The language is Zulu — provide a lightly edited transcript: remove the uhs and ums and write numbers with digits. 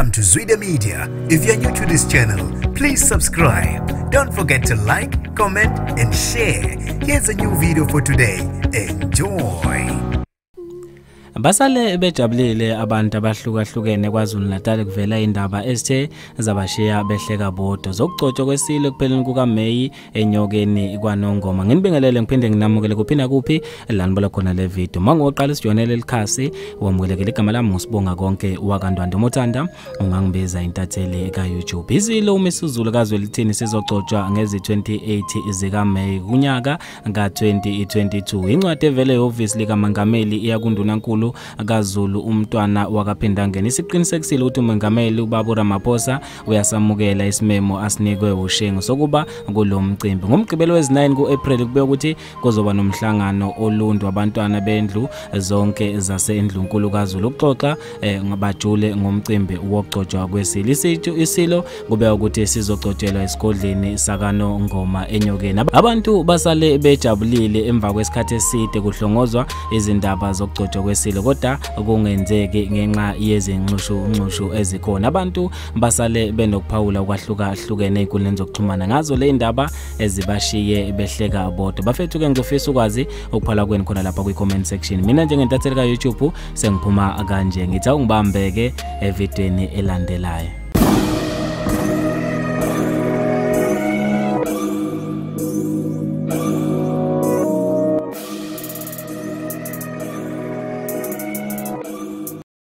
Welcome to Zwide Media. If you're new to this channel, please subscribe. Don't forget to like, comment, and share. Here's a new video for today. Enjoy. Basale bejabulile abantu abahlukahlukene KwaZulu-Natal kuvela indaba ezithe zabashiya behleka bodwa zokugcotshwa kwesilo kupheleni kukaMeyi enyokeni kwaNongoma. Nginibingelele ngiphinde nginamukele kuphinda kuphi lanibona khona le video. Mangoqala sijonele likhasi wamukelekile igama lami uSibonga konke wakandwanda Mothanda ungangibiza intatheli kaYouTube. Izilo uMisuzulu KaZwelithini sizogcotshwa ngezi 28 zikaMeyi kunyaka ka2022. Incwadi evele obviously kaMangameli iyakundunankulu kaZulu umntwana wakaPhindangeni isiqinisekisile ukuthi uMengameli uBaba Ramaphosa uyasamukela isimemo asinikwe ushengo sokuba kulomcimbi. Ngomgqibelo wezi9 kuApril kube ukuthi kuzoba nomhlangano olundu abantwana bendlu zonke zasendlunkulu kaZulu ukuxoxa ngabajule ngomcimbi wokugcotshwa kwesilo. Isilo kube ukuthi sizogcotshelwa esigodleni sakaNongoma enyokeni. Abantu basale bejabulile emva kwesikhathi eside kuhlongozwa izindaba zokugcotshwa kwesilo kodwa kungenzeki ngenxa yezinxushu ezikhona. Abantu basale benokuphawula ukwahlukahlukene ezinkundleni zokuxhumana ngazo le indaba ezibashiye behleka bodwa. Bafethu ke ngizofisa ukwazi ukuphala kwenu khona lapha kwi-comment section. Mina njengentatheli kaYouTube sengiphuma kanje ngithi ungibambeke evidweni elandelayo.